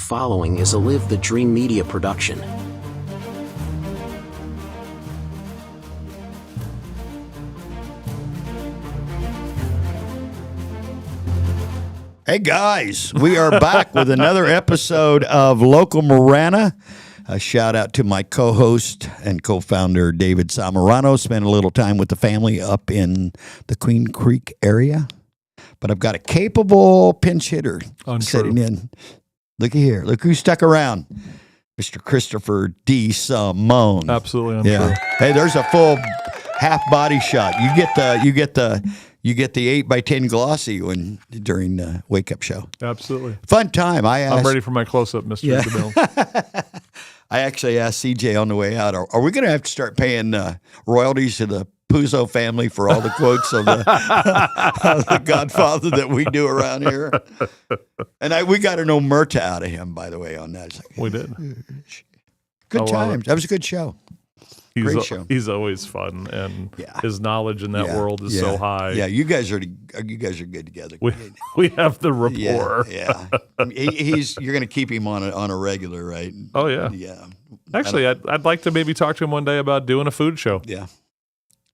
following is a Live the Dream Media production. Hey guys, we are back with another episode of Local Marana. A shout out to my co-host and co-founder David Samarano. Spent a little time with the family up in the Queen Creek area. But I've got a capable pinch hitter sitting in. Looky here. Look who stuck around. Mr. Christopher DeSimone. Absolutely untrue. Yeah. Hey, there's a full half body shot. You get the 8x10 glossy during the wake up show. Absolutely. Fun time. I'm ready for my close up, Mr. DeMille. I actually asked CJ on the way out, are we going to have to start paying royalties to the Puzo family for all the quotes of the Godfather that we do around here? And we got an omerta out of him, by the way, on that. Like, we did. Good times. That was a good show. Great show. He's always fun, and his knowledge in that world is so high. Yeah, you guys are good together. We have the rapport. Yeah. You're going to keep him on a regular, right? Oh yeah. Yeah. Actually, I'd like to maybe talk to him one day about doing a food show. Yeah.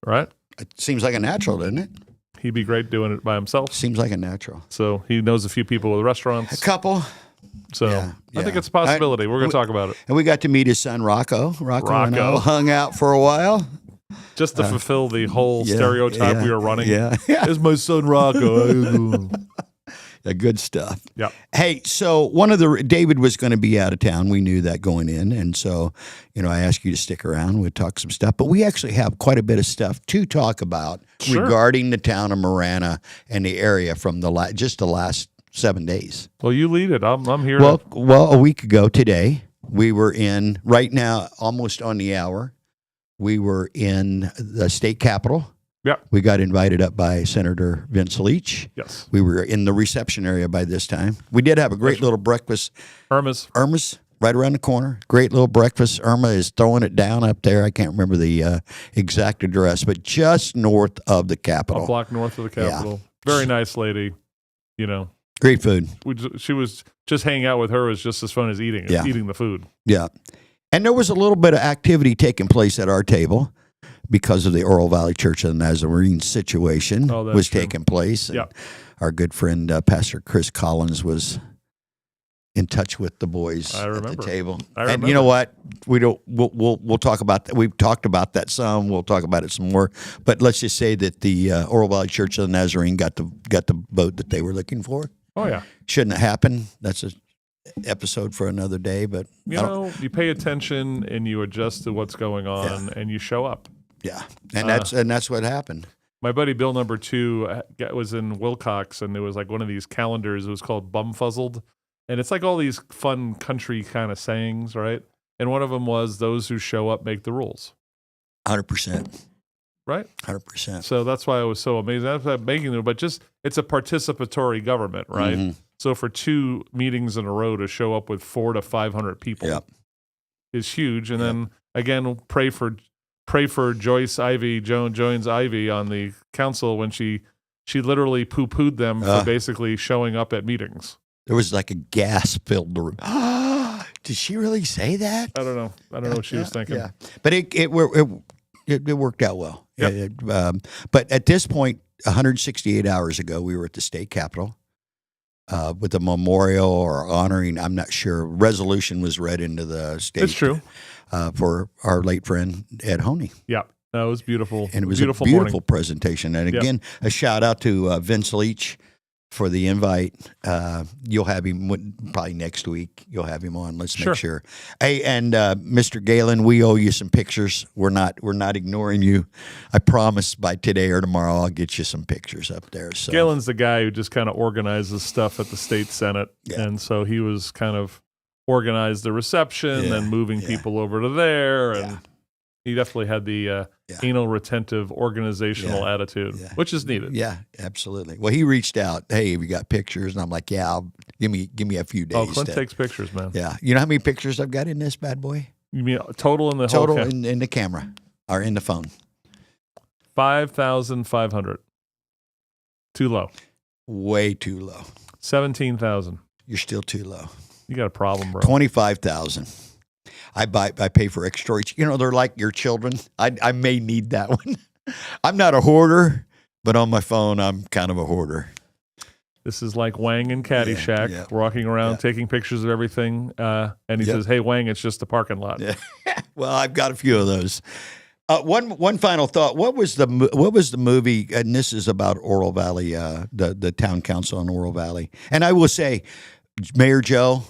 Right. It seems like a natural, doesn't it? He'd be great doing it by himself. Seems like a natural. So he knows a few people with restaurants. A couple. So I think it's a possibility. We're going to talk about it. And we got to meet his son, Rocco. Rocco and I hung out for a while. Just to fulfill the whole stereotype we were running. Yeah. It's my son, Rocco. Good stuff. Yeah. Hey, so David was going to be out of town. We knew that going in. And so, I asked you to stick around. We'd talk some stuff. But we actually have quite a bit of stuff to talk about regarding the town of Marana and the area from the last 7 days. Well, you lead it. I'm here. Well, a week ago today, we were right now, almost on the hour, we were in the state capitol. Yeah. We got invited up by Senator Vince Leach. Yes. We were in the reception area by this time. We did have a great little breakfast. Irma's right around the corner. Great little breakfast. Irma is throwing it down up there. I can't remember the exact address, but just north of the Capitol. A block north of the Capitol. Yeah. Very nice lady, Great food. She was just hanging out with her was just as fun as eating the food. Yeah. And there was a little bit of activity taking place at our table because of the Oro Valley Church of the Nazarene situation was taking place. And our good friend, Pastor Chris Collins, was in touch with the boys at the table. And you know what? We'll talk about that. We've talked about that some. We'll talk about it some more. But let's just say that the Oro Valley Church of the Nazarene got the boat that they were looking for. Oh yeah, shouldn't have happened. That's an episode for another day. But you pay attention and you adjust to what's going on and you show up. Yeah, and that's what happened. My buddy Bill number 2 was in Wilcox, and there was like one of these calendars. It was called Bumfuzzled. And it's like all these fun country kind of sayings, right? And one of them was, those who show up make the rules. 100%. Right? 100%. So that's why I was so amazed. That's not making them, but just it's a participatory government, right? Mm-hmm. So for 2 meetings in a row to show up with 400 to 500 people is huge. And then again, pray for Joyce Jones Ivy on the council when she literally poo-pooed them for basically showing up at meetings. There was like a gasp filled the room. Did she really say that? I don't know. I don't know what she was thinking. Yeah, but it worked out well. Yep. But at this point, 168 hours ago, we were at the state capitol with a memorial or honoring. I'm not sure. Resolution was read into the state. It's true. For our late friend Ed Honey. Yeah, that was beautiful. And it was a beautiful presentation. And again, a shout out to Vince Leach for the invite. You'll have him probably next week. You'll have him on. Let's make sure. Hey, and Mr. Galen, we owe you some pictures. We're not ignoring you. I promise by today or tomorrow I'll get you some pictures up there. So Galen's the guy who just kind of organizes stuff at the state senate, and so he was kind of organized the reception and moving people over to there, and he definitely had the anal retentive organizational attitude, which is needed. Yeah, absolutely. Well, he reached out. Hey, have you got pictures? And I'm like, give me a few days. Oh, Clint takes pictures, man. Yeah, you know how many pictures I've got in this bad boy? You mean total in the total in the camera or in the phone? 5,500. Too low. Way too low. 17,000. You're still too low. You got a problem, bro. 25,000. I pay for extra storage. You know, they're like your children. I may need that one. I'm not a hoarder, but on my phone, I'm kind of a hoarder. This is like Wang and Caddyshack walking around taking pictures of everything. And he says, "Hey, Wang, it's just a parking lot." Yeah. Well, I've got a few of those. One final thought. What was the movie? And this is about Oro Valley, the town council in Oro Valley. And I will say, Mayor Joe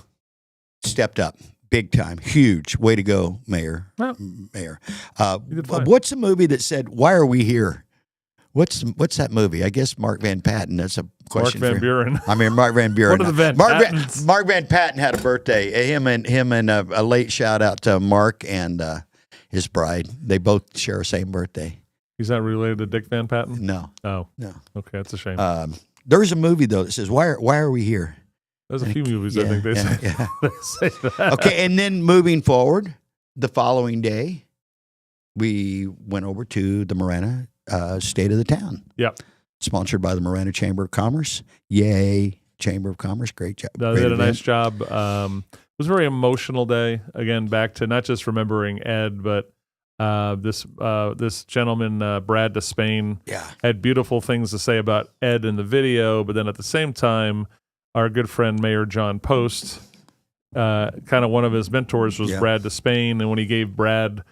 stepped up big time, huge. Way to go, Mayor. Well, Mayor. What's the movie that said, "Why are we here"? What's that movie? I guess Mark Van Patten. That's a question. Mark Van Buren. I mean, Mark Van Buren. What are the Van Pattens? Mark Van Patten had a birthday. Him and a late shout out to Mark and his bride. They both share the same birthday. He's not related to Dick Van Patten? No. Oh. No. Okay, that's a shame. There's a movie, though, that says, why are we here? There's a few movies I think they say, they say that. Okay, and then moving forward, the following day, we went over to the Marana State of the Town. Yep. Sponsored by the Marana Chamber of Commerce. Yay, Chamber of Commerce. Great job. They did a nice job. It was a very emotional day. Again, back to not just remembering Ed, but this gentleman, Brad DeSimone, had beautiful things to say about Ed in the video, but then at the same time, our good friend Mayor John Post, kind of one of his mentors was Brad DeSimone, and when he gave Brad,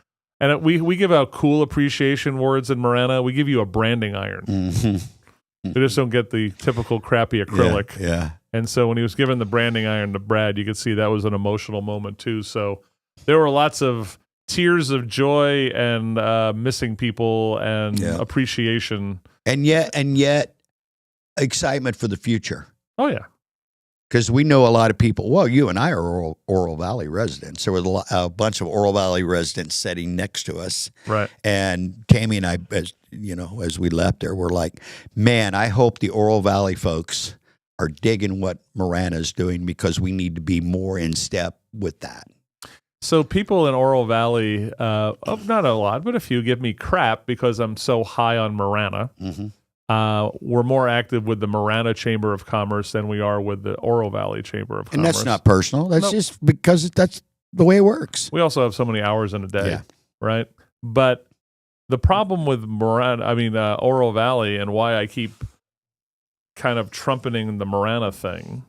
and we give out cool appreciation words in Marana, we give you a branding iron. Mm-hmm. They just don't get the typical crappy acrylic. Yeah. And so when he was given the branding iron to Brad, you could see that was an emotional moment too. So there were lots of tears of joy and missing people and appreciation. And yet excitement for the future. Oh, yeah. Because we know a lot of people. Well, you and I are Oro Valley residents. There was a bunch of Oro Valley residents sitting next to us. Right. And Tammy and I, as we left there, we're like, man, I hope the Oro Valley folks are digging what Marana's doing because we need to be more in step with that. So people in Oro Valley, not a lot, but a few, give me crap because I'm so high on Marana. Mm-hmm. We're more active with the Marana Chamber of Commerce than we are with the Oro Valley Chamber of Commerce. And that's not personal. That's just because that's the way it works. We also have so many hours in a day, right? But the problem with Oro Valley and why I keep kind of trumpeting the Marana thing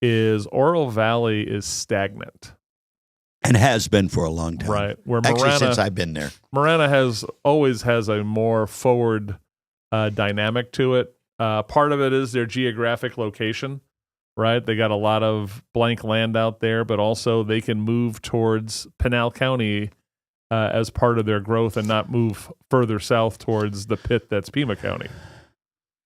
is Oro Valley is stagnant. And has been for a long time. Right. Where Actually, since I've been there. Marana always has a more forward dynamic to it. Part of it is their geographic location, right? They got a lot of blank land out there, but also they can move towards Pinal County as part of their growth and not move further south towards the pit that's Pima County.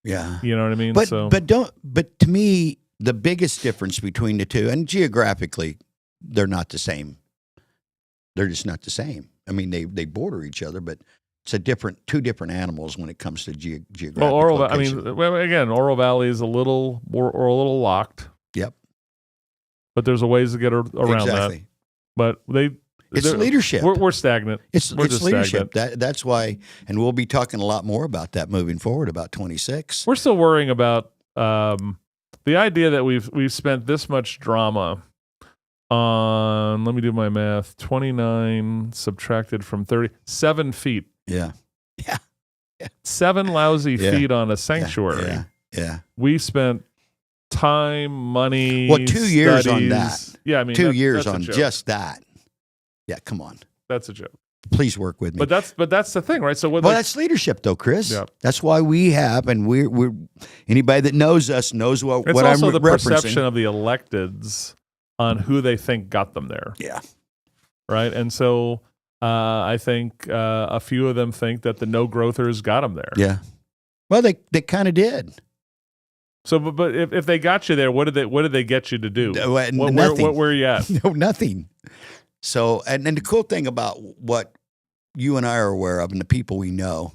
Yeah. You know what I mean? But to me, the biggest difference between the two, and geographically, they're not the same. They're just not the same. I mean, they border each other, but it's two different animals when it comes to geographic location. Again, Oro Valley is a little locked. Yep. But there's a ways to get around that. But it's leadership. We're stagnant. It's leadership. That's why, and we'll be talking a lot more about that moving forward, about 26. We're still worrying about the idea that we've spent this much drama on, let me do my math, 29 subtracted from 30, 7 feet. Yeah. 7 lousy feet on a sanctuary. Yeah. We spent time, money, 2 years on that. Yeah, I mean, 2 years on just that. Yeah, come on. That's a joke. Please work with me. But that's the thing, right? So that's leadership, though, Chris. Yeah. That's why we have, and we're anybody that knows us knows what I'm referencing. It's also the perception of the electeds on who they think got them there. Yeah. Right? And so I think a few of them think that the no-growthers got them there. Yeah. Well, they kind of did. So, but if they got you there, what did they get you to do? Nothing. Where are you at? No, nothing. So, and the cool thing about what you and I are aware of and the people we know,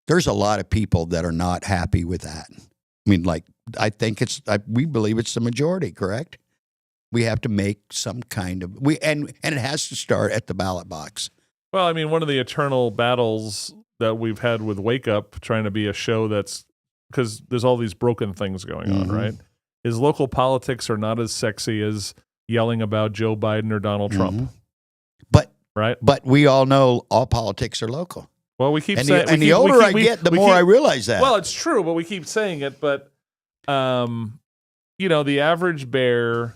there's a lot of people that are not happy with that. I mean, I think we believe it's the majority, correct? We have to make some kind of and it has to start at the ballot box. Well, I mean, one of the eternal battles that we've had with Wake Up, trying to be a show that's, because there's all these broken things going on, right? Is local politics are not as sexy as yelling about Joe Biden or Donald Trump. But we all know all politics are local. Well, we keep saying, and the older I get, the more I realize that. Well, it's true, but we keep saying it. But the average bear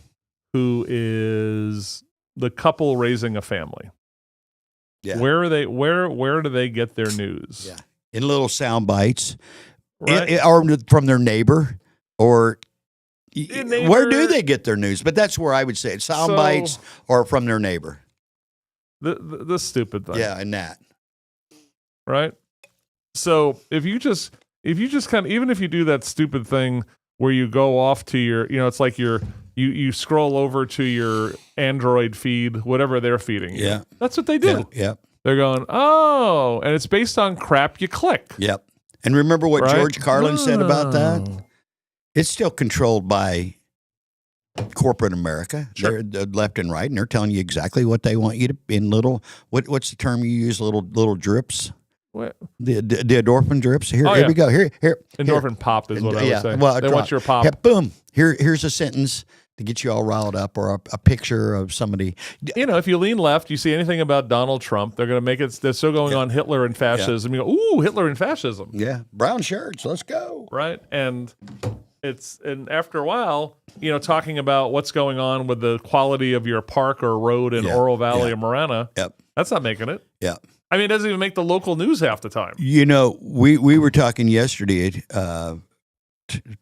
who is the couple raising a family. Yeah. Where are they? Where do they get their news? Yeah, in little sound bites, right? Or from their neighbor, or where do they get their news? But that's where I would say it: sound bites or from their neighbor. The stupid thing. Yeah, and that. Right. So if you just kind of, even if you do that stupid thing where you go off to your, it's like you scroll over to your Android feed, whatever they're feeding you. Yeah. That's what they do. Yeah. They're going, oh, and it's based on crap you click. Yep. And remember what George Carlin said about that? It's still controlled by corporate America. Sure. They're left and right, and they're telling you exactly what they want you to, in little, what's the term you use, little drips? What? The endorphin drips. Here we go. Here. Endorphin pop is what I would say. Well, they want your pop. Yeah, boom. Here's a sentence to get you all riled up, or a picture of somebody. If you lean left, you see anything about Donald Trump, they're going to make it. They're still going on Hitler and fascism. You go, ooh, Hitler and fascism. Yeah, brown shirts. Let's go. Right, and after a while, talking about what's going on with the quality of your park or road in Oro Valley or Marana. Yep, that's not making it. Yeah. I mean, it doesn't even make the local news half the time. We were talking yesterday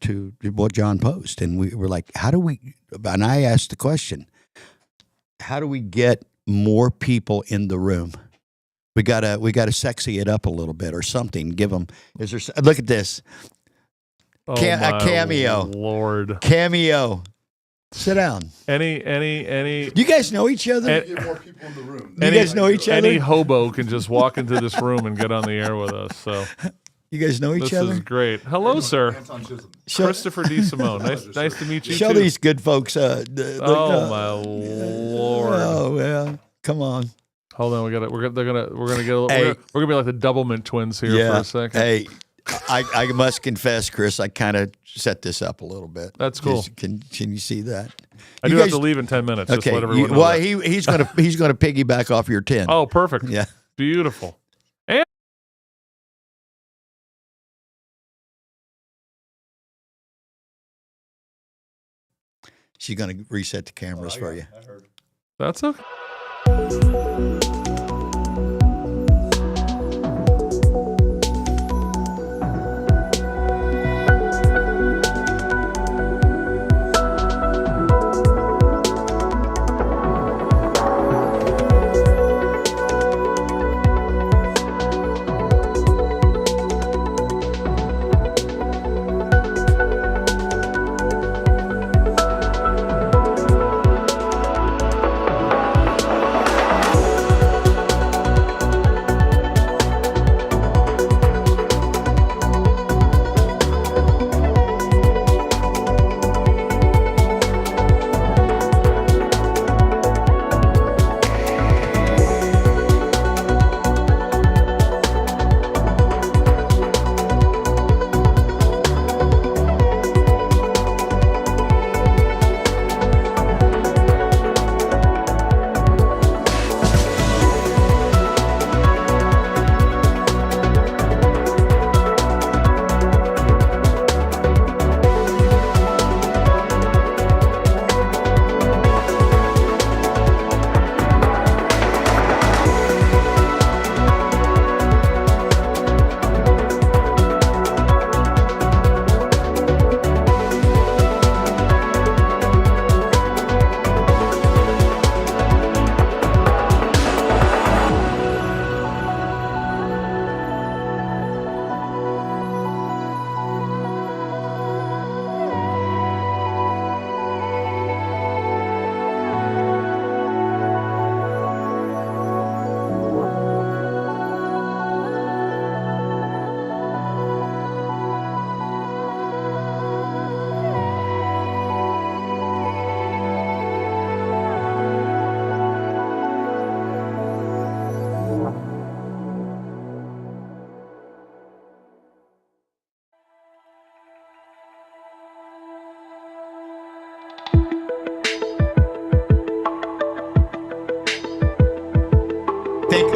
to what John Post, and we were like, and I asked the question, how do we get more people in the room? We gotta sexy it up a little bit or something. Give them. Look at this. Oh, a cameo. Lord. Cameo. Sit down. Any. You guys know each other? Get more people in the room. You guys know each other? Any hobo can just walk into this room and get on the air with us. So you guys know each other? This is great. Hello, sir. Christopher DeSimone. Nice to meet you. Show these good folks. My Lord. Oh yeah. Come on. Hold on. We're gonna be like the Doublemint twins here for a second. Hey. I must confess, Chris, I kind of set this up a little bit. That's cool. Can you see that? I do have to leave in 10 minutes. Okay. Just let everyone know that. He's gonna piggyback off your 10. Oh, perfect. Yeah. Beautiful. And she's gonna reset the cameras for you. I heard. That's okay.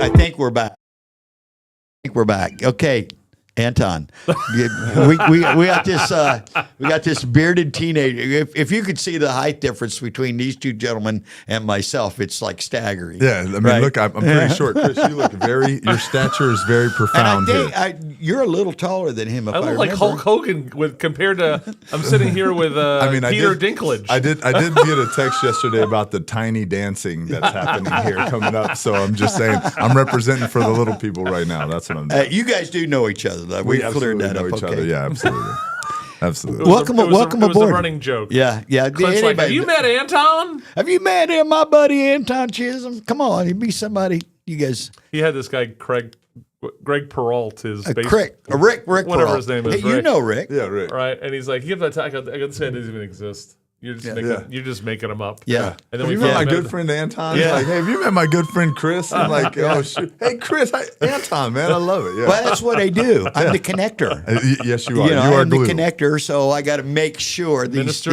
I think we're back. Okay, Anton, we got this bearded teenager. If you could see the height difference between these two gentlemen and myself, it's like staggering. Yeah, I mean, right? Look, I'm pretty short, Chris. You look your stature is very profound. And I think you're a little taller than him. If I look like Hulk Hogan compared to. I'm sitting here with Peter Dinklage. I did get a text yesterday about the tiny dancing that's happening here coming up. So I'm just saying, I'm representing for the little people right now. That's what I'm doing. You guys do know each other, though. We cleared that know up. Each other. Yeah, absolutely. Absolutely. Welcome aboard. It was a running joke. Yeah. Clint's like, have you met Anton? Have you met him, my buddy Anton Chisholm? Come on, he'd be somebody. You guys. He had this guy, Greg Peralt, his Rick whatever Peralt. his name is. Hey, you know Rick. Yeah, Rick. Right, and he's like, give that. I can say it doesn't even exist. You're just making them up. Yeah. And then have you met my good friend Anton? Yeah. Like, hey, have you met my good friend Chris? I'm like, oh shoot. Hey Chris, Anton, man, I love it. Yeah. Well, that's what I do. I'm the connector. Yes, you are. I'm the connector, so I got to make sure these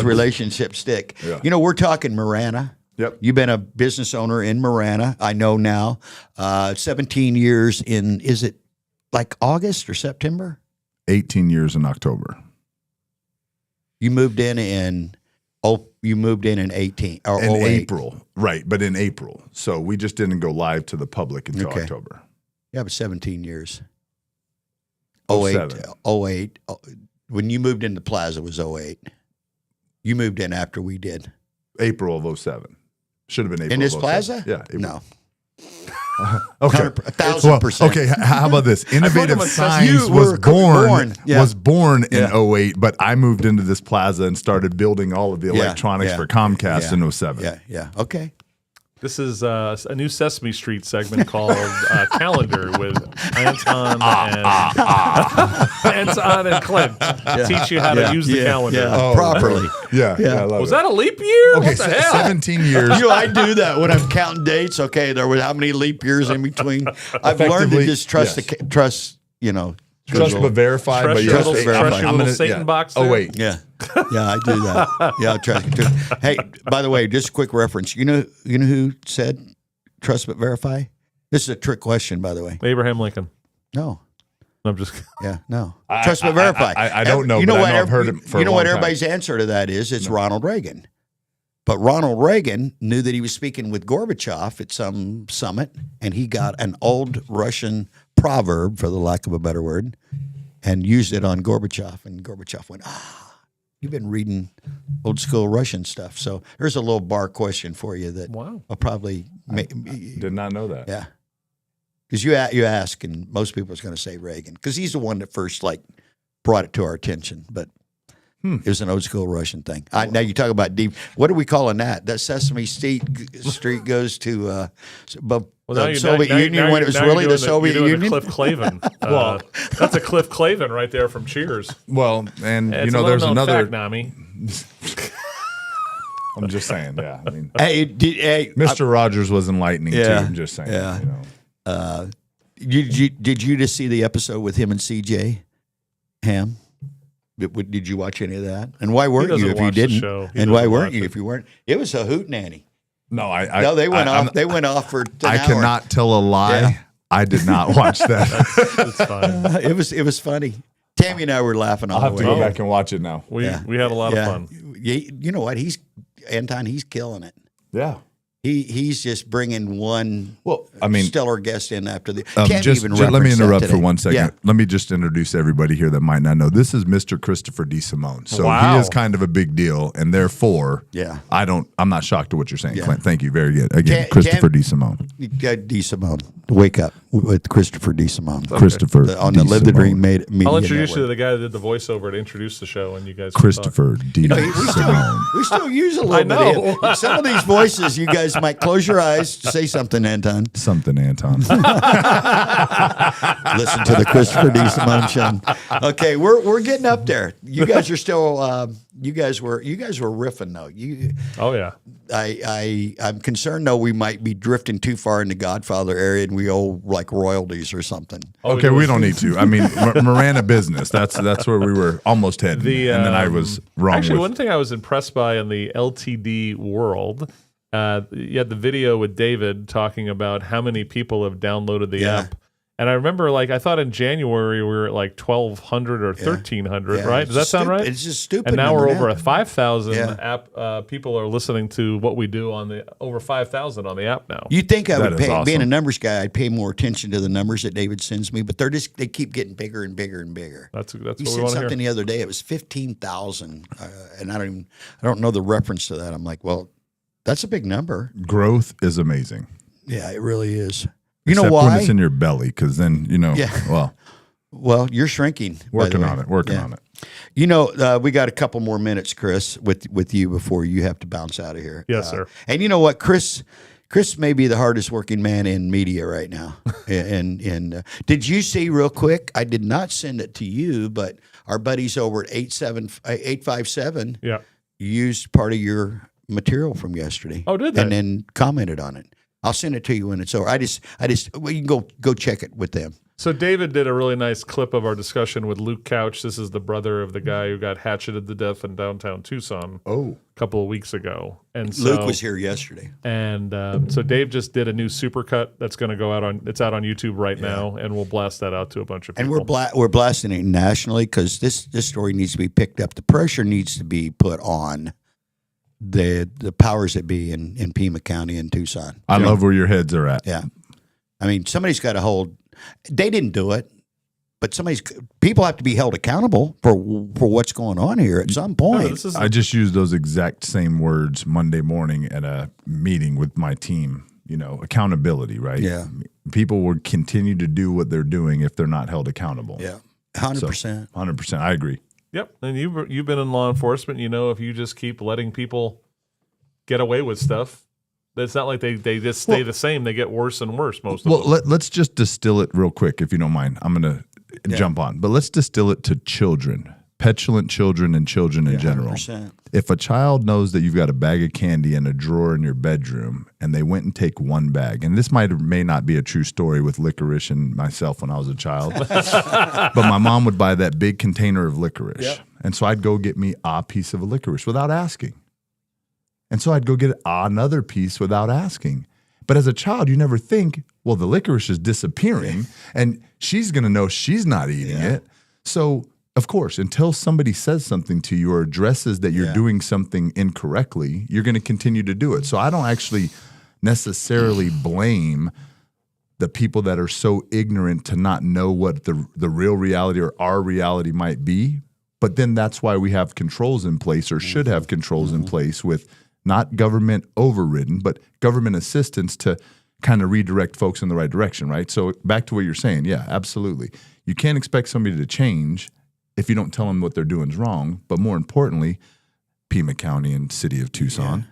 relationships stick. Yeah. We're talking Marana. Yep. You've been a business owner in Marana. I know now. 17 years in. Is it like August or September? 18 years in October. You moved in 18 or in 08. April, right? But in April, so we just didn't go live to the public until October. Yeah, but 17 years. 08. When you moved into Plaza was 08. You moved in after we did. April of 07. Should have been April. In this of 07. Plaza? Yeah. April. No. Okay. 1,000%. Okay. How about this? Innovative Signs was born in 08, but I moved into this plaza and started building all of the electronics for Comcast in 07. Yeah. Okay. This is a new Sesame Street segment called Calendar with Anton and Clint. Teach you how to use the calendar properly. Yeah. Was that a leap year? Okay, what the hell? 17 years. I do that when I'm counting dates. Okay, there were how many leap years in between? I've learned to just trust. Trust but verify. Trust your little Satan box there. Oh, wait. Yeah, I do that. Yeah, I trust it too. Hey, by the way, just a quick reference. You know who said trust but verify? This is a trick question, by the way. Abraham Lincoln. No. I'm just. Yeah, no. Trust but verify. I don't know, but I know I've heard it for a long what time. everybody's answer to that is? It's Ronald Reagan. But Ronald Reagan knew that he was speaking with Gorbachev at some summit, and he got an old Russian proverb, for the lack of a better word, and used it on Gorbachev. And Gorbachev went, you've been reading old school Russian stuff. So there's a little bar question for you that I'll probably did not know that. Yeah. Because you ask, and most people are going to say Reagan, because he's the one that first brought it to our attention. But it was an old school Russian thing. Now you talk about deep. What are we calling that? That Sesame Street goes to Soviet Union when it was really the Soviet Union. Cliff Clavin. That's a Cliff Clavin right there from Cheers. Well, and there's another. Fact, Nami. I'm just saying. Yeah, I mean, Mr. Rogers was enlightening too. I'm just saying. Yeah. Did you just see the episode with him and CJ Ham? Did you watch any of that? And why weren't you if you didn't? And why weren't you if you weren't? It was a hootenanny. No, they went off. They went off for. I cannot tell a lie. Yeah. I did not watch that. That's fine. It was funny. Tammy and I were laughing all the way. I'll have to go back and watch it now. We had a lot of fun. You know what? Anton. He's killing it. Yeah. He's just bringing one stellar guest in after the. Let me interrupt for 1 second. Yeah. Let me just introduce everybody here that might not know. This is Mr. Christopher DeSimone. So he is kind of a big deal, and therefore, I'm not shocked at what you're saying, Clint. Thank you very good. Again, Christopher DeSimone. DeSimone. Wake up with Christopher DeSimone. Okay. Christopher on the Live the Dream Media I'll introduce you to the guy that did the voiceover to introduce the show, and you guys. Christopher DeSimone. We still use a little bit. Some of these voices, you guys might close your eyes. Say something, Anton. Something, Anton. Listen to the Christopher DeSimone show. Okay, we're getting up there. You guys are still. You guys were riffing though. Oh yeah. I'm concerned though we might be drifting too far in the Godfather area and we owe like royalties or something. Okay, we don't need to. I mean, Marana business. That's where we were almost heading, and then I was wrong. Actually, one thing I was impressed by in the LTD world you had the video with David talking about how many people have downloaded the app. And I remember, I thought in January we were at 1,200 or 1,300, right? Does that sound right? It's just stupid. And now we're over 5,000 app. People are listening to what we do on over 5,000 on the app now. You'd think I would pay, awesome. Being a numbers guy, I'd pay more attention to the numbers that David sends me, but they keep getting bigger and bigger and bigger. That's what we want to hear. He said something the other day. It was 15,000, and I don't know the reference to that. I'm like, well, that's a big number. Growth is amazing. Yeah, it really is. Except know why? When it's in your belly, because then, well, you're shrinking. Working on it. We got a couple more minutes, Chris, with you before you have to bounce out of here. Yes, sir. And you know what, Chris may be the hardest working man in media right now. and did you see real quick? I did not send it to you, but our buddies over at 857 used part of your material from yesterday. Oh, did they? And then commented on it. I'll send it to you when it's over. You can go check it with them. So David did a really nice clip of our discussion with Luke Couch. This is the brother of the guy who got hatcheted to death in downtown Tucson a couple of weeks ago. And so, Luke was here yesterday. And so Dave just did a new supercut that's going to go out on YouTube right now, and we'll blast that out to a bunch of people. And we're blasting it nationally because this story needs to be picked up. The pressure needs to be put on the powers that be in Pima County and Tucson. I love where your heads are at. Yeah. I mean, somebody's got to hold. They didn't do it, but people have to be held accountable for what's going on here at some point. No, I just used those exact same words Monday morning at a meeting with my team. Accountability, right? Yeah. People will continue to do what they're doing if they're not held accountable. Yeah. 100%. 100%. I agree. Yep, and you've been in law enforcement. If you just keep letting people get away with stuff, it's not like they just stay the same. They get worse and worse most of them. Well, let's just distill it real quick, if you don't mind. I'm going to jump on. But let's distill it to children, petulant children and children in general. 100%. If a child knows that you've got a bag of candy in a drawer in your bedroom and they went and take one bag, and this may not be a true story with licorice and myself when I was a child, but my mom would buy that big container of licorice. Yep. And so I'd go get me a piece of licorice without asking. And so I'd go get another piece without asking. But as a child, you never think, well, the licorice is disappearing and she's going to know she's not eating it. So, of course, until somebody says something to you or addresses that you're doing something incorrectly, you're going to continue to do it. So I don't actually necessarily blame the people that are so ignorant to not know what the real reality or our reality might be. But then that's why we have controls in place, or should have controls in place, with not government overridden, but government assistance to kind of redirect folks in the right direction, right? So back to what you're saying. Yeah, absolutely. You can't expect somebody to change if you don't tell them what they're doing is wrong. But more importantly, Pima County and city of Tucson,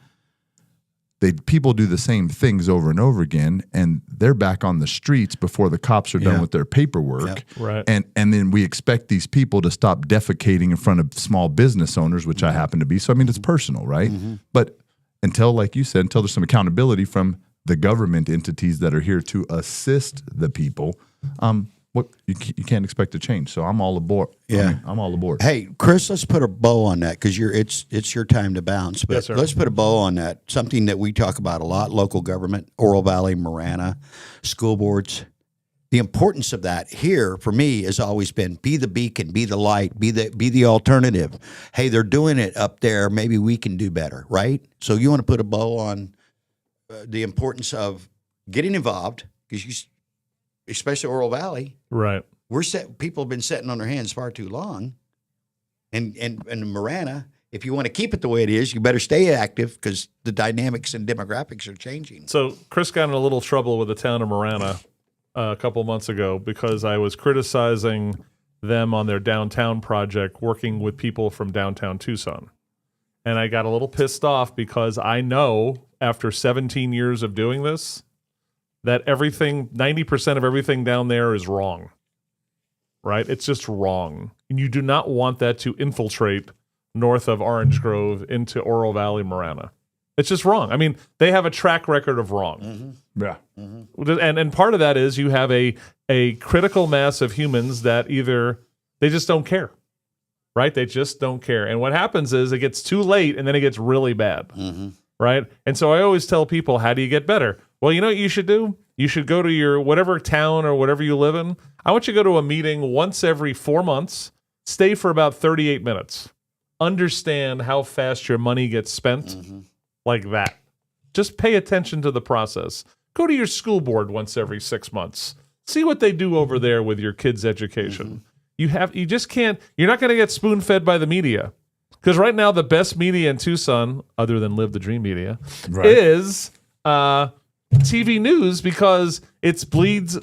people do the same things over and over again, and they're back on the streets before the cops are done with their paperwork. Right. And then we expect these people to stop defecating in front of small business owners, which I happen to be. So, I mean, it's personal, right? But until, like you said, until there's some accountability from the government entities that are here to assist the people, you can't expect to change. So I'm all aboard. Yeah, I'm all aboard. Hey, Chris, let's put a bow on that because it's your time to bounce. But yes, sir. Let's put a bow on that. Something that we talk about a lot: local government, Oro Valley, Marana, school boards. The importance of that here for me has always been be the beacon, be the light, be the alternative. Hey, they're doing it up there. Maybe we can do better, right? So you want to put a bow on the importance of getting involved because especially Oro Valley, right? People have been sitting on their hands far too long, and Marana. If you want to keep it the way it is, you better stay active because the dynamics and demographics are changing. So Chris got in a little trouble with the town of Marana a couple months ago because I was criticizing them on their downtown project working with people from downtown Tucson. And I got a little pissed off because I know after 17 years of doing this that 90% of everything down there is wrong, right? It's just wrong. And you do not want that to infiltrate north of Orange Grove into Oro Valley, Marana. It's just wrong. I mean, they have a track record of wrong. Yeah. And part of that is you have a critical mass of humans that either they just don't care, right? They just don't care. And what happens is it gets too late and then it gets really bad. right? And so I always tell people, how do you get better? Well, you know what you should do? You should go to your whatever town or whatever you live in. I want you to go to a meeting once every 4 months. Stay for about 38 minutes. Understand how fast your money gets spent like that. Just pay attention to the process. Go to your school board once every 6 months. See what they do over there with your kids' education. You just can't, you're not going to get spoon-fed by the media. Because right now, the best media in Tucson, other than Live the Dream Media, is TV news, because it leads.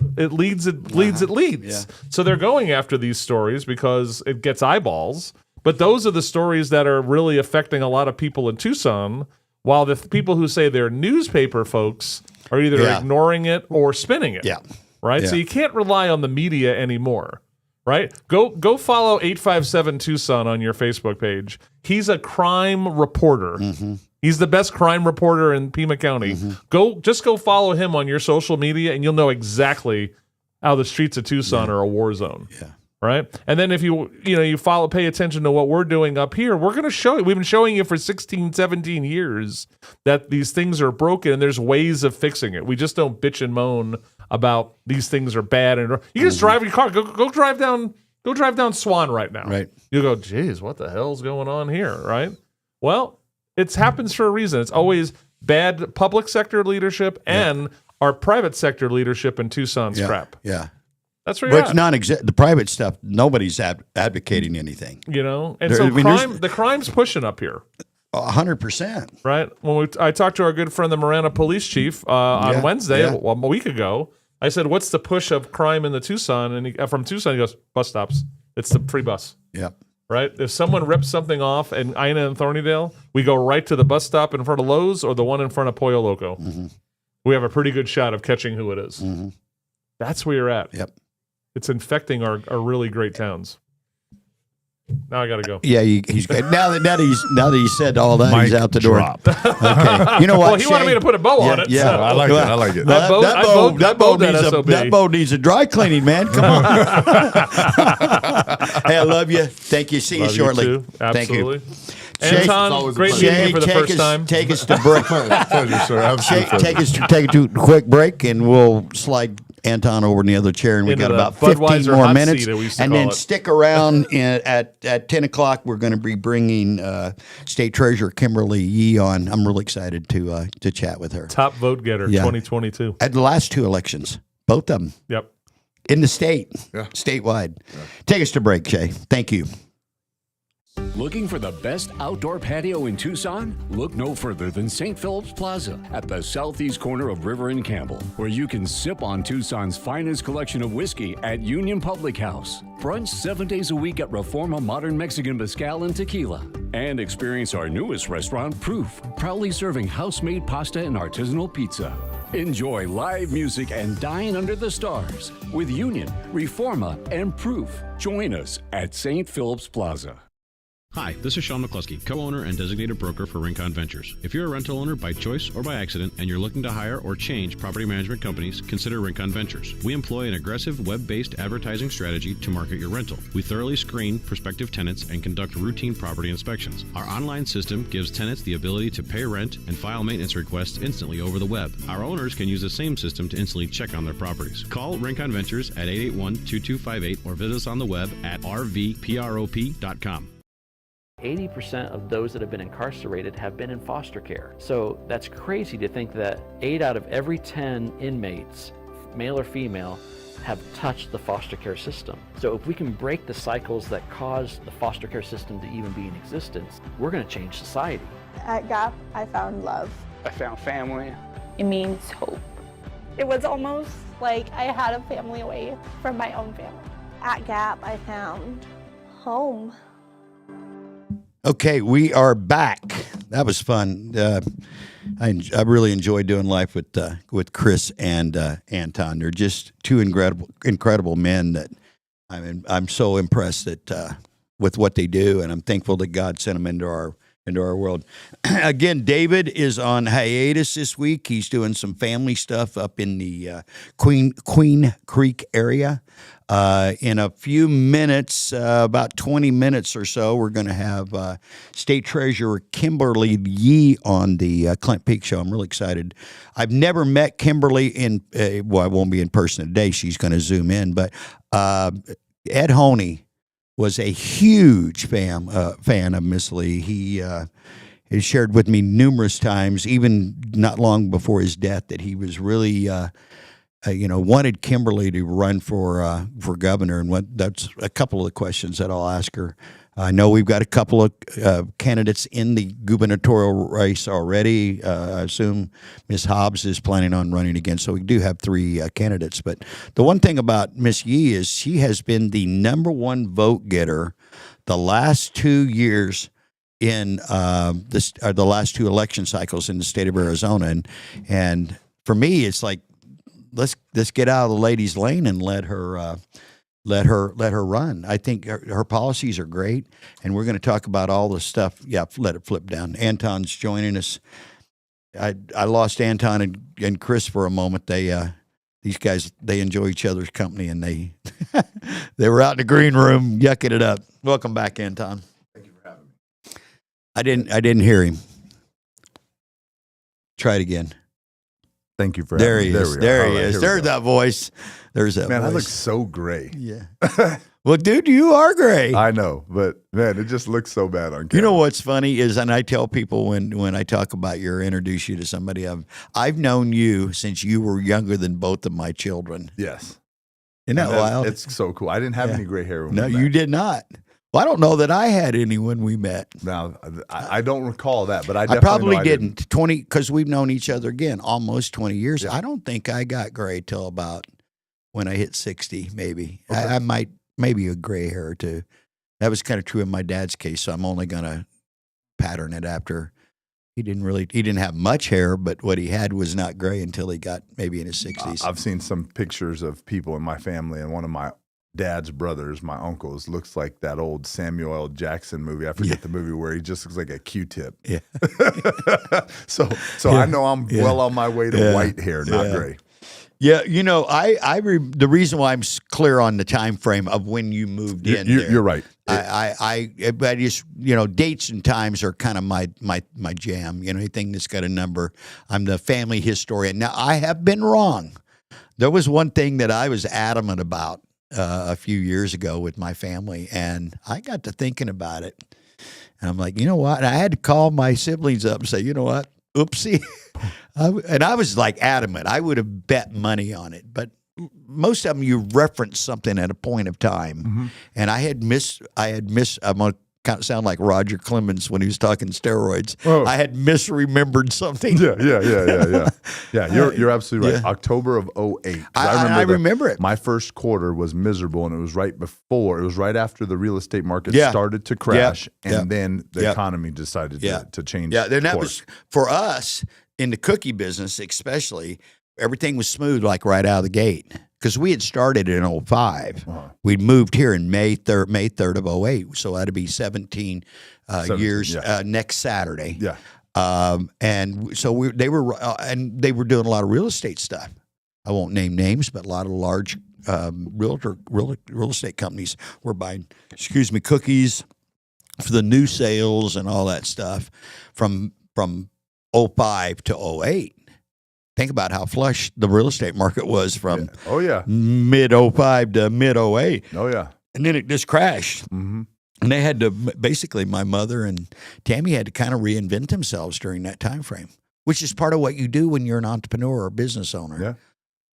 Yeah. So they're going after these stories because it gets eyeballs. But those are the stories that are really affecting a lot of people in Tucson, while the people who say they're newspaper folks are either ignoring it or spinning it. Yeah. Right? Yeah. So you can't rely on the media anymore. Right? Go follow 857 Tucson on your Facebook page. He's a crime reporter. He's the best crime reporter in Pima County. Go follow him on your social media, and you'll know exactly how the streets of Tucson are a war zone. Yeah. Right? And then if you pay attention to what we're doing up here, we're going to show you. We've been showing you for 16, 17 years that these things are broken and there's ways of fixing it. We just don't bitch and moan about these things are bad. And you just drive your car. Go drive down Swan right now. Right. You go, geez, what the hell's going on here? Right? Well, it happens for a reason. It's always bad public sector leadership and our private sector leadership in Tucson's crap. Yeah. That's where you're it's not the private stuff. Nobody's advocating anything. You know, and so the crime's pushing up here. 100%. Right. When I talked to our good friend, the Marana police chief, on Wednesday, a week ago, I said, "What's the push of crime in the Tucson?" And from Tucson, he goes, "Bus stops. It's the free bus." Yep. Right. If someone rips something off in Ina and Thornydale, we go right to the bus stop in front of Lowe's or the one in front of Pollo Loco. We have a pretty good shot of catching who it is. That's where you're at. Yep. It's infecting our really great towns. Now I got to go. Yeah, he's good. Now that he said all that, he's out the door. Okay. You know what? Well, he wanted me to put a bow on it. Yeah, So. I like it. That boat needs a dry cleaning, man. Come on. Hey, I love you. Thank you. See you shortly. You too. Absolutely. Thank you. Anton, great meeting you for the first time. Take us to break. Pleasure, sir. Take us to a quick break, and we'll slide Anton over in the other chair, and we got about 15 more minutes. And then stick around at 10 o'clock. We're going to be bringing State Treasurer Kimberly Yee on. I'm really excited to chat with her. Top vote getter 2022. At the last two elections, both of them. Yep. In the state, statewide. Yeah. Take us to break, Jay. Thank you. Looking for the best outdoor patio in Tucson? Look no further than St. Philip's Plaza at the southeast corner of River and Campbell, where you can sip on Tucson's finest collection of whiskey at Union Public House, brunch 7 days a week at Reforma Modern Mexican Mezcal and Tequila, and experience our newest restaurant, Proof, proudly serving house-made pasta and artisanal pizza. Enjoy live music and dine under the stars with Union, Reforma, and Proof. Join us at St. Philip's Plaza. Hi, this is Sean McCluskey, co-owner and designated broker for Rincon Ventures. If you're a rental owner by choice or by accident and you're looking to hire or change property management companies, consider Rincon Ventures. We employ an aggressive web-based advertising strategy to market your rental. We thoroughly screen prospective tenants and conduct routine property inspections. Our online system gives tenants the ability to pay rent and file maintenance requests instantly over the web. Our owners can use the same system to instantly check on their properties. Call Rincon Ventures at 881-2258 or visit us on the web at rvprop.com. 80% of those that have been incarcerated have been in foster care. So that's crazy to think that 8 out of every 10 inmates, male or female, have touched the foster care system. So if we can break the cycles that cause the foster care system to even be in existence, we're going to change society. At GAP, I found love. I found family. It means hope. It was almost like I had a family away from my own family. At GAP, I found home. Okay, we are back. That was fun. I really enjoyed doing life with Chris and Anton. They're just two incredible men that I'm so impressed with what they do, and I'm thankful that God sent them into our into our world. Again, David is on hiatus this week. He's doing some family stuff up in the Queen Creek area. In a few minutes, about 20 minutes or so, we're going to have State Treasurer Kimberly Yee on the Clint Peak Show. I'm really excited. I've never met Kimberly well, I won't be in person today. She's going to Zoom in. But Ed Honey was a huge fan of Miss Lee. He has shared with me numerous times, even not long before his death, that he was really wanted Kimberly to run for governor, and that's a couple of the questions that I'll ask her. I know we've got a couple of candidates in the gubernatorial race already. I assume Ms. Hobbs is planning on running again, so we do have 3 candidates. But the one thing about Ms. Yee is she has been the #1 vote getter the last 2 years in the last 2 election cycles in the state of Arizona, and for me, it's like, let's get out of the ladies' lane and let her run. I think her policies are great, and we're going to talk about all the stuff. Yeah, let it flip down. Anton's joining us. I lost Anton and Chris for a moment. These guys, they enjoy each other's company, and they they were out in the green room yucking it up. Welcome back, Anton. Thank you for having me. I didn't hear him. Try it again. Thank you for there having he me. is. There he is. There's that voice. There's that man, voice. I look so gray. Yeah. Well, dude, you are gray. I know, but man, it just looks so bad on camera. You know what's funny is, and I tell people when I talk about you or introduce you to somebody, I've known you since you were younger than both of my children. Yes. Isn't that wild? It's so cool. I didn't have any gray hair when we met. You did not. Well, I don't know that I had any when we met. Now, I don't recall that, but I probably didn't. 20, because we've known each other, again, almost 20 years. Yeah. I don't think I got gray till about when I hit 60, maybe. Okay. I might, maybe a gray hair or two. That was kind of true in my dad's case, so I'm only going to pattern it after. He didn't have much hair, but what he had was not gray until he got maybe in his 60s. I've seen some pictures of people in my family, and one of my dad's brothers, my uncles, looks like that old Samuel L. Jackson movie. I forget the movie where he just looks like a Q-tip. Yeah. so I know I'm well on my way to white hair, not gray. Yeah, the reason why I'm clear on the time frame of when you moved in. You're right. I just dates and times are kind of my jam. Anything that's got a number. I'm the family historian. Now I have been wrong. There was one thing that I was adamant about a few years ago with my family, and I got to thinking about it, and I'm like, you know what? And I had to call my siblings up and say, you know what? Oopsie. And I was like adamant. I would have bet money on it, but most of them you reference something at a point of time, and I had missed. I'm gonna kind of sound like Roger Clemens when he was talking steroids. Oh. I had misremembered something. Yeah. You're absolutely right. Yeah. October of 2008. I remember it. My first quarter was miserable, and it was right after the real estate market started to crash, and then the economy decided to change. Yeah, then that was for us in the cookie business, especially. Everything was smooth, like right out of the gate. Because we had started in 2005. We'd moved here in May 3rd of 2008. So that'd be 17 years next Saturday. Yeah. And so they were doing a lot of real estate stuff. I won't name names, but a lot of large real estate companies were buying, cookies for the new sales and all that stuff from 2005 to 2008. Think about how flush the real estate market was from mid 2005 to mid 2008. Oh, yeah. And then it just crashed. Mm-hmm. And they had to, basically, my mother and Tammy had to kind of reinvent themselves during that time frame, which is part of what you do when you're an entrepreneur or business owner. Yeah.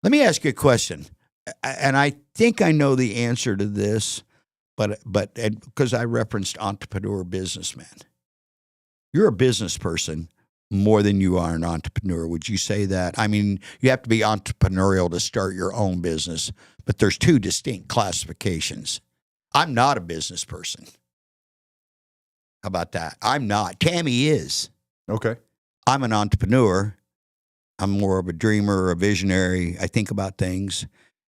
Let me ask you a question. And I think I know the answer to this, but because I referenced entrepreneur businessman. You're a business person more than you are an entrepreneur. Would you say that? I mean, you have to be entrepreneurial to start your own business, but there's 2 distinct classifications. I'm not a business person. How about that? I'm not. Tammy is. Okay. I'm an entrepreneur. I'm more of a dreamer, a visionary. I think about things.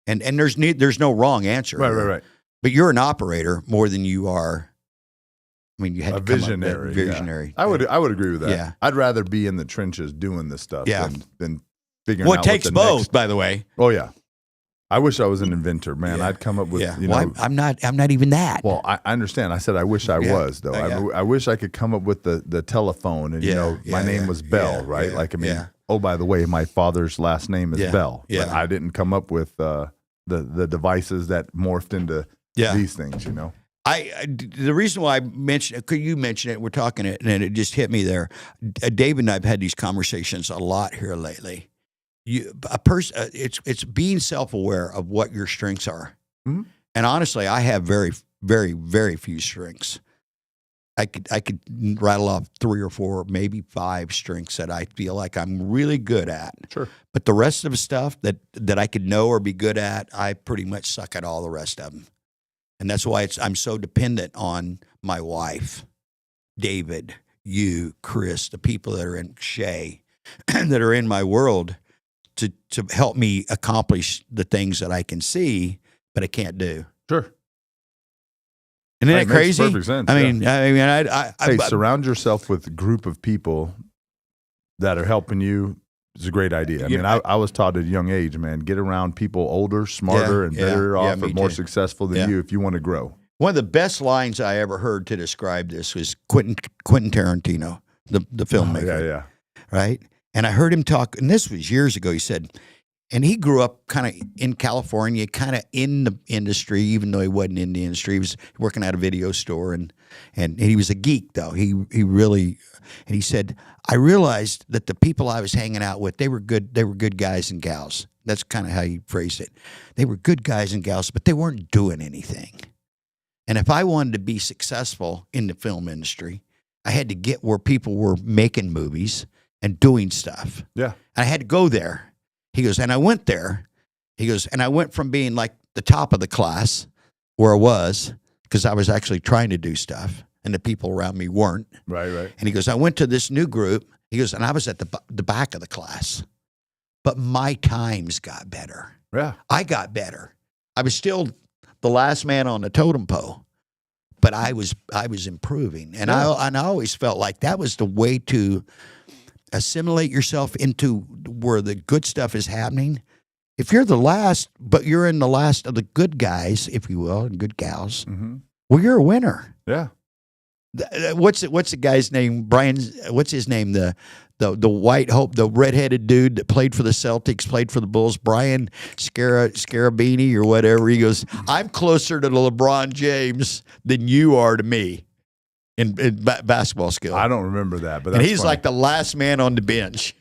And there's no wrong answer. Right. But you're an operator more than you are I mean, you had a to come visionary. Up with visionary. Yeah. I would agree with that. Yeah. I'd rather be in the trenches doing this stuff than figuring well, out it takes what the both, next... by the way. Oh yeah. I wish I was an inventor, man. Yeah. I'd come up with, you know. Well, I'm not even that. Well, I understand. I said I wish I was, though. I wish I could come up with the telephone and, you know, my name was Bell, right? Like, I mean, oh, by the way, my father's last name is Bell. Yeah. But I didn't come up with the devices that morphed into these things, you know. The reason why I mentioned it, you mentioned it, we're talking it, and it just hit me there. David and I have had these conversations a lot here lately. It's being self-aware of what your strengths are. Mm-hmm. And honestly, I have very, very, very few strengths. I could rattle off 3 or 4, maybe 5 strengths that I feel like I'm really good at. Sure. But the rest of the stuff that I could know or be good at, I pretty much suck at all the rest of them. And that's why I'm so dependent on my wife, David, you, Chris, the people that are in Shay, that are in my world, to help me accomplish the things that I can see, but I can't do. Sure. Isn't that crazy? Makes perfect sense. I mean, surround yourself with a group of people that are helping you. It's a great idea. I mean, I was taught at a young age, man, get around people older, smarter, and better off or more successful than you if you want to grow. One of the best lines I ever heard to describe this was Quentin Tarantino, the filmmaker. Right? And I heard him talk, and this was years ago. He said, and he grew up kind of in California, kind of in the industry, even though he wasn't in the industry. He was working at a video store, and he was a geek, though. He really, and he said, I realized that the people I was hanging out with, they were good guys and gals. That's kind of how he phrased it. They were good guys and gals, but they weren't doing anything. And if I wanted to be successful in the film industry, I had to get where people were making movies and doing stuff. Yeah. And I had to go there. He goes, and I went there. He goes, and I went from being like the top of the class where I was, because I was actually trying to do stuff, and the people around me weren't. Right. And he goes, I went to this new group. He goes, and I was at the back of the class. But my times got better. Yeah. I got better. I was still the last man on the totem pole, but I was improving. And I always felt like that was the way to assimilate yourself into where the good stuff is happening. If you're the last, but you're in the last of the good guys, if you will, and good gals, well, you're a winner. Yeah. What's the guy's name? Brian. What's his name? The white hope, the redheaded dude that played for the Celtics, played for the Bulls. Brian Scarabini or whatever. He goes, I'm closer to LeBron James than you are to me in basketball skill. I don't remember that, but and he's like the last man on the bench.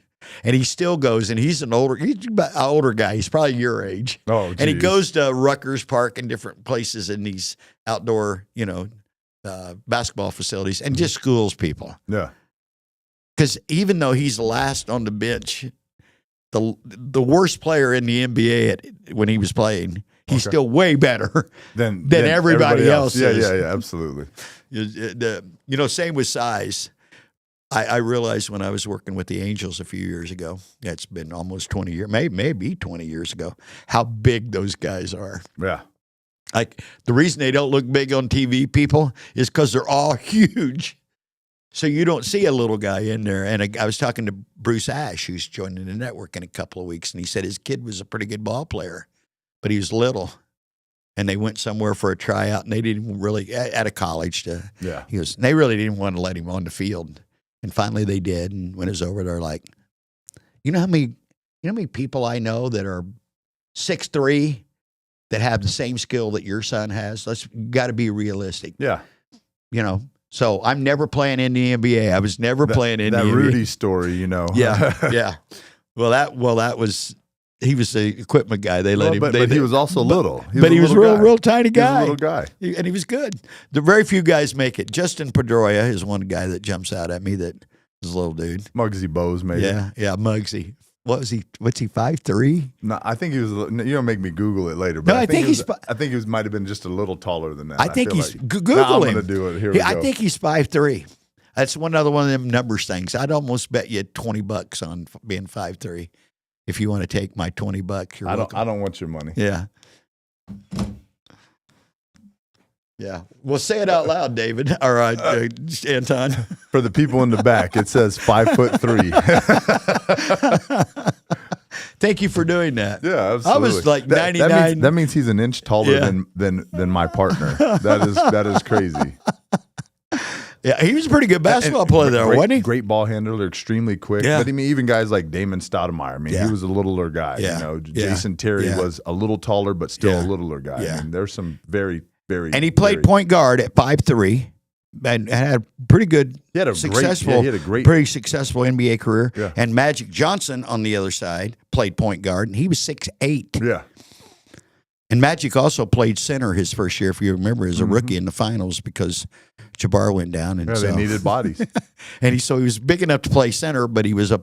And he still goes, and he's an older guy. He's probably your age. Oh, geez. And he goes to Rutgers Park and different places in these outdoor, basketball facilities and just schools people. Yeah. Because even though he's last on the bench, the worst player in the NBA when he was playing, he's still way better than everybody else. Yeah, absolutely. Same with size. I realized when I was working with the Angels a few years ago, it's been almost 20 years, maybe 20 years ago, how big those guys are. Yeah. Like the reason they don't look big on TV, people, is because they're all huge. So you don't see a little guy in there. And I was talking to Bruce Ash, who's joining the network in a couple of weeks, and he said his kid was a pretty good ball player, but he was little. And they went somewhere for a tryout, and they didn't really, at a college, they really didn't want to let him on the field. And finally they did. And when it was over, they're like, you know how many people I know that are 6'3", that have the same skill that your son has? Got to be realistic. Yeah. So I'm never playing in the NBA. I was never playing in the NBA. That Rudy story, Yeah. Yeah. Well, that was, he was the equipment guy. They let him. But he was also little. He was real tiny guy. He was a little guy. And he was good. The very few guys make it. Justin Pedroia is one guy that jumps out at me that is a little dude. Muggsy Bogues, maybe. Yeah, Muggsy. What's he, 5'3"? No, I think he was, you don't make me Google it later. But no, I think he might have been just a little taller than that. I think he's, Google him. I'm going to do it. Here we go. I think he's 5'3". That's one of them numbers things. I'd almost bet you $20 on being 5'3". If you want to take my $20, you're welcome. I don't want your money. Yeah. Yeah. Well, say it out loud, David. All right, Anton. For the people in the back, it says 5'3". Thank you for doing that. Yeah, absolutely. I was like 99. That means he's an inch taller than my partner. That is crazy. Yeah, he was a pretty good basketball player there, wasn't he? Great ball handler, extremely quick. Yeah. But I mean, even guys like Damon Stoudemire, I mean, he was a littler guy. Yeah. You know, Jason Terry was a little taller, but still a littler guy. Yeah. I mean, there's some very, very. And he played point guard at 5'3", and had a pretty good, pretty successful NBA career. Yeah. And Magic Johnson on the other side played point guard, and he was 6'8". Yeah. And Magic also played center his first year, if you remember, as a rookie in the finals because Jabbar went down. And they needed bodies. And he was big enough to play center, but he was a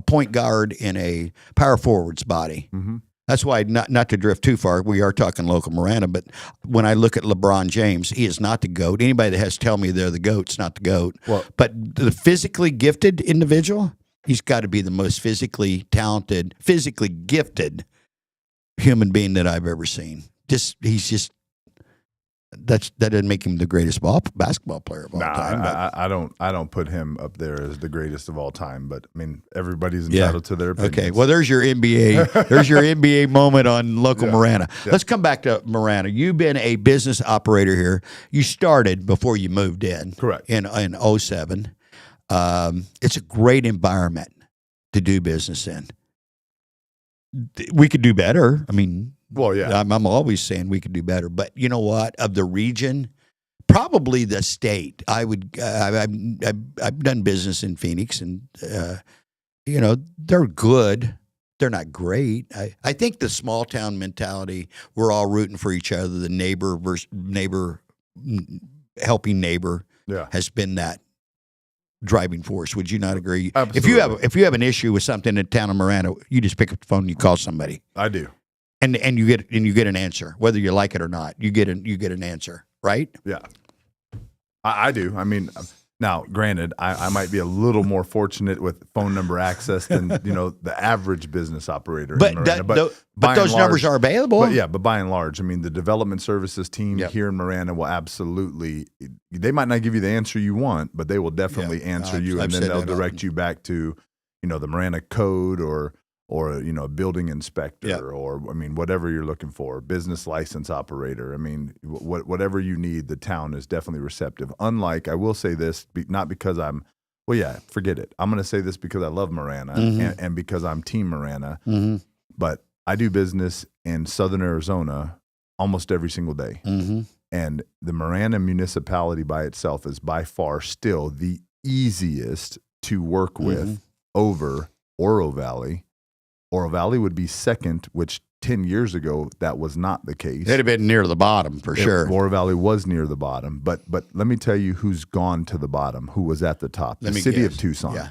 point guard in a power forward's body. Mm-hmm. That's why, not to drift too far, we are talking local Marana, but when I look at LeBron James, he is not the GOAT. Anybody that has to tell me they're the GOAT's not the GOAT. Well, but the physically gifted individual, he's got to be the most physically talented, physically gifted human being that I've ever seen. That doesn't make him the greatest basketball player of all time. I don't put him up there as the greatest of all time. But I mean, everybody's entitled to their opinions. Okay, well, there's your NBA. There's your NBA moment on local Marana. Yeah. Let's come back to Marana. You've been a business operator here. You started before you moved in. Correct. In 2007. It's a great environment to do business in. We could do better. I mean, well, yeah, I'm always saying we could do better. But you know what? Of the region, probably the state. I've done business in Phoenix, and they're good. They're not great. I think the small town mentality. We're all rooting for each other. The neighbor versus neighbor, helping neighbor, has been that driving force. Would you not agree? Absolutely. If you have an issue with something in the town of Marana, you just pick up the phone and you call somebody. I do. And you get an answer, whether you like it or not. You get an answer, right? Yeah, I do. I mean, now granted, I might be a little more fortunate with phone number access than the average business operator. But in Marana. But those numbers are available. But by and large, I mean, the development services team here in Marana will absolutely. They might not give you the answer you want, but they will definitely answer you, and then they'll direct you back to, the Marana code or a building inspector or I mean whatever you're looking for, business license operator. I mean whatever you need, the town is definitely receptive. Unlike, I will say this, not because forget it. I'm going to say this because I love Marana and because I'm Team Marana. Mm-hmm. But I do business in Southern Arizona almost every single day, and the Marana municipality by itself is by far still the easiest to work with over Oro Valley. Oro Valley would be second, which 10 years ago, that was not the case. They'd have been near the bottom for sure. Oro Valley was near the bottom. But let me tell you who's gone to the bottom, who was at the top. The city of Tucson. Yeah.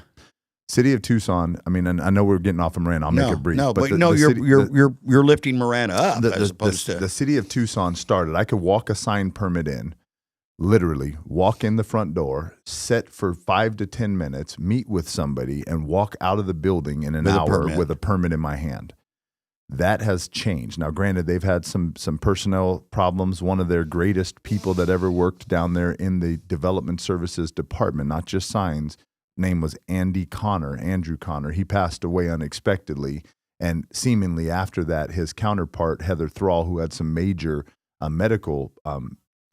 City of Tucson, I mean, and I know we're getting off of Marana. I'll make it brief. No, but you're lifting Marana up as opposed to. The city of Tucson started. I could walk a sign permit in. Literally walk in the front door, sit for 5 to 10 minutes, meet with somebody, and walk out of the building in an hour with a permit in my hand. That has changed. Now, granted, they've had some personnel problems. One of their greatest people that ever worked down there in the development services department, not just signs, name was Andrew Connor. He passed away unexpectedly. And seemingly after that, his counterpart, Heather Thrall, who had some major medical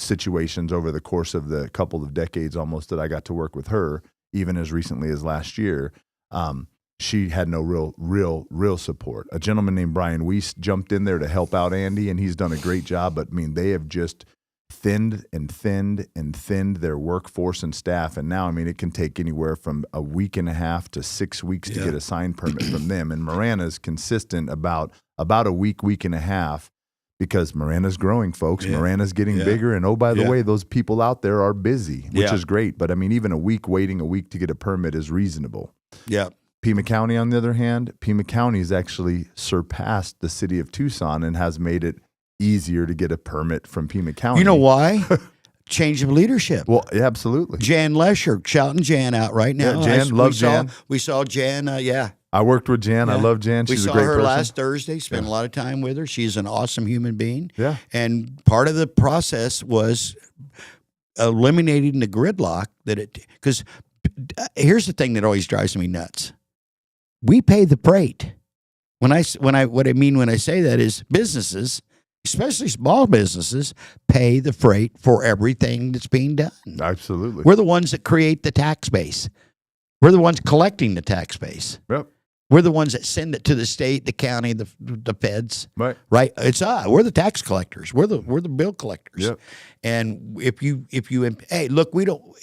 situations over the course of the couple of decades almost that I got to work with her, even as recently as last year, she had no real support. A gentleman named Brian Weiss jumped in there to help out Andy, and he's done a great job. But I mean, they have just thinned their workforce and staff. And now, I mean, it can take anywhere from a week and a half to 6 weeks to get a sign permit from them. And Marana is consistent about a week and a half. Because Marana's growing, folks. Yeah. Marana's getting bigger. And, oh, by the way, those people out there are busy, which is great. But, I mean, even waiting a week to get a permit is reasonable. Yeah. Pima County, on the other hand, Pima County has actually surpassed the city of Tucson and has made it easier to get a permit from Pima County. You know why? Change of leadership. Well, yeah, absolutely. Jan Lesher, shouting Jan out right now. Yeah, Jan, love Jan. We saw Jan, I worked with Jan. I love Jan. She's a great person. We saw her last Thursday, spent a lot of time with her. She's an awesome human being. Yeah. And part of the process was eliminating the gridlock because here's the thing that always drives me nuts. We pay the freight. What I mean when I say that is businesses, especially small businesses, pay the freight for everything that's being done. Absolutely. We're the ones that create the tax base. We're the ones collecting the tax base. Yep. We're the ones that send it to the state, the county, the feds. Right. Right. It's we're the tax collectors. We're the bill collectors. Yep. And if you hey, look,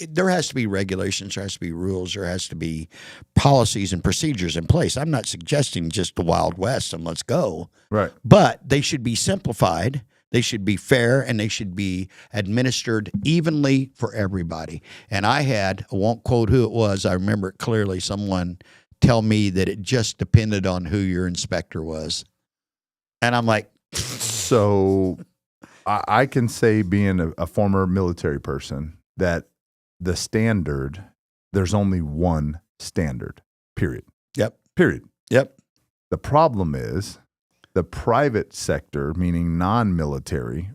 there has to be regulations, there has to be rules, there has to be policies and procedures in place. I'm not suggesting just the Wild West and let's go. Right. But they should be simplified, they should be fair, and they should be administered evenly for everybody. And I won't quote who it was, I remember it clearly, someone tell me that it just depended on who your inspector was. And I'm like, so I can say, being a former military person, that the standard, there's only one standard, period. Yep. Period. Yep. The problem is the private sector, meaning non-military,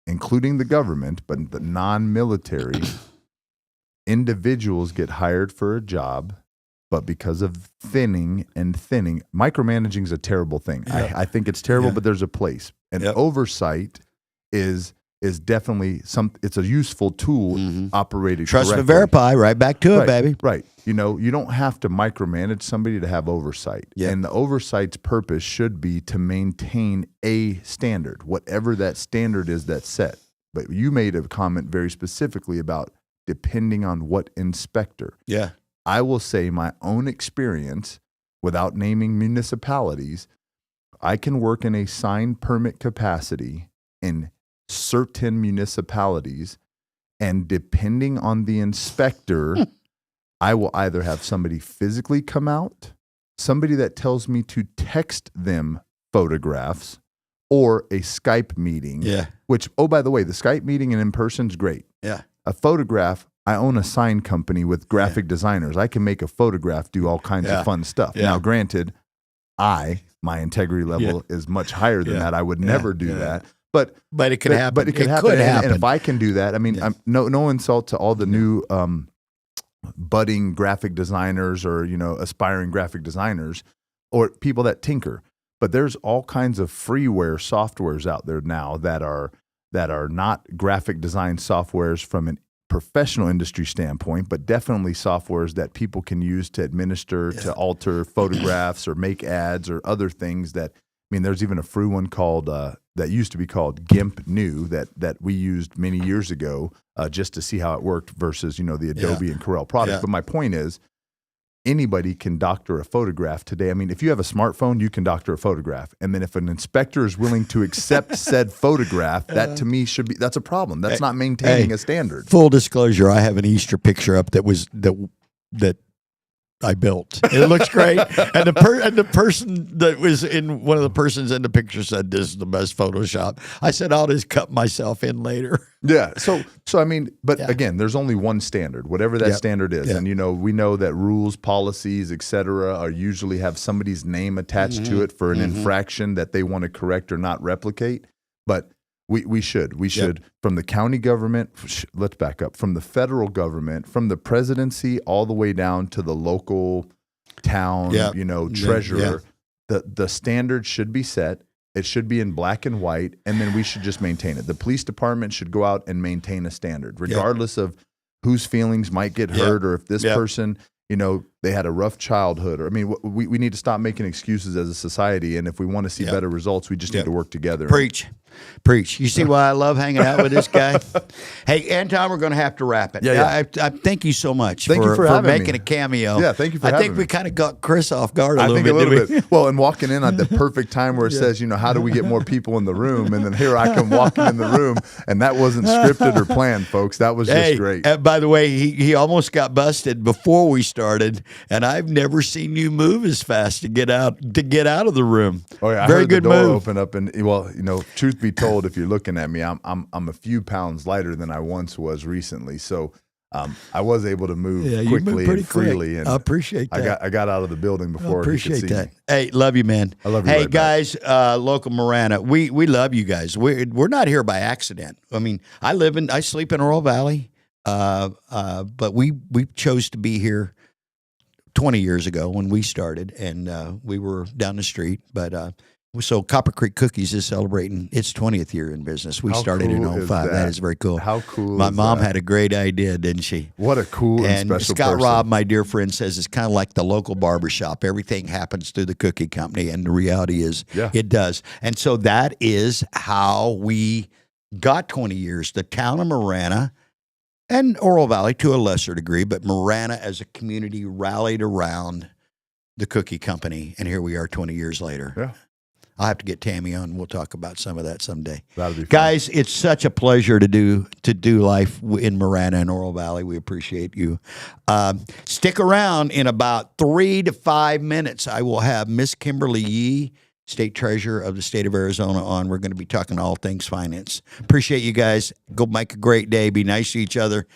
including the government, but the non-military individuals get hired for a job, but because of thinning, micromanaging is a terrible thing. Yeah. I think it's terrible, but there's a place. And oversight is definitely it's a useful tool operated trust correctly. but verify, right back to it, baby. Right. You don't have to micromanage somebody to have oversight. Yeah. And the oversight's purpose should be to maintain a standard, whatever that standard is that's set. But you made a comment very specifically about depending on what inspector. Yeah. I will say my own experience, without naming municipalities, I can work in a signed permit capacity in certain municipalities, and depending on the inspector, I will either have somebody physically come out, somebody that tells me to text them photographs, or a Skype meeting. Yeah. Which, oh, by the way, the Skype meeting and in person is great. Yeah. A photograph, I own a sign company with graphic designers. I can make a photograph do all kinds of fun stuff. Yeah. Now, granted, my integrity level is much higher than that. I would never do that. But it could happen. But it could happen. And if I can do that, I mean, no insult to all the new budding graphic designers or aspiring graphic designers or people that tinker. But there's all kinds of freeware softwares out there now that are not graphic design softwares from an professional industry standpoint, but definitely softwares that people can use to administer, to alter photographs or make ads or other things that, I mean, there's even a free one called, that used to be called GIMP New that we used many years ago just to see how it worked versus, the Adobe and Corel products. Yeah. But my point is, anybody can doctor a photograph today. I mean, if you have a smartphone, you can doctor a photograph. And then if an inspector is willing to accept said photograph, that to me that's a problem. That's not maintaining a standard. Full disclosure, I have an Easter picture up that I built. It looks great. And the person that was one of the persons in the picture said, "This is the best Photoshop." I said, "I'll just cut myself in later." Yeah. So I mean, but again, there's only one standard, whatever that standard is. And we know that rules, policies, et cetera, are usually have somebody's name attached to it for an infraction that they want to correct or not replicate. But we should from the county government, let's back up, from the federal government, from the presidency all the way down to the local town, treasurer, the standard should be set. It should be in black and white, and then we should just maintain it. The police department should go out and maintain a standard, regardless of whose feelings might get hurt or if this person, they had a rough childhood. Or I mean, we need to stop making excuses as a society, and if we want to see better results, we just need to work together. Preach. You see why I love hanging out with this guy? Hey, Anton, we're going to have to wrap it. I thank you so much for making a cameo. Yeah, thank you for having me. I think we kind of got Chris off guard a little bit. Well, and walking in at the perfect time where it says, how do we get more people in the room? And then here I come walking in the room, and that wasn't scripted or planned, folks. That was just great. By the way, he almost got busted before we started, and I've never seen you move as fast to get out of the room. Oh yeah, very heard good the door move. Open up, and truth be told, if you're looking at me, I'm a few pounds lighter than I once was recently. So I was able to move quickly and freely. And I appreciate that. I got out of the building before. I appreciate that. Me. Hey, love you, man. I love you. Hey, right guys, local Marana, we love you guys. We're not here by accident. I mean, I sleep in Oro Valley, but we chose to be here 20 years ago when we started, and we were down the street. But so Copper Creek Cookies is celebrating its 20th year in business. We started in 2005. That is very cool. How cool! My mom had a great idea, didn't she? What a cool and special Scott person. Robb, my dear friend, says it's kind of like the local barbershop. Everything happens through the cookie company, and the reality is it does. And so that is how we got 20 years. The town of Marana and Oro Valley to a lesser degree, but Marana as a community rallied around the cookie company, and here we are 20 years later. Yeah. I'll have to get Tammy on. We'll talk about some of that someday. That'll be fun. Guys, it's such a pleasure to do life in Marana and Oro Valley. We appreciate you. Stick around. In about 3 to 5 minutes, I will have Miss Kimberly Yee, State Treasurer of the state of Arizona, on. We're going to be talking all things finance. Appreciate you guys. Go make a great day. Be nice to each other.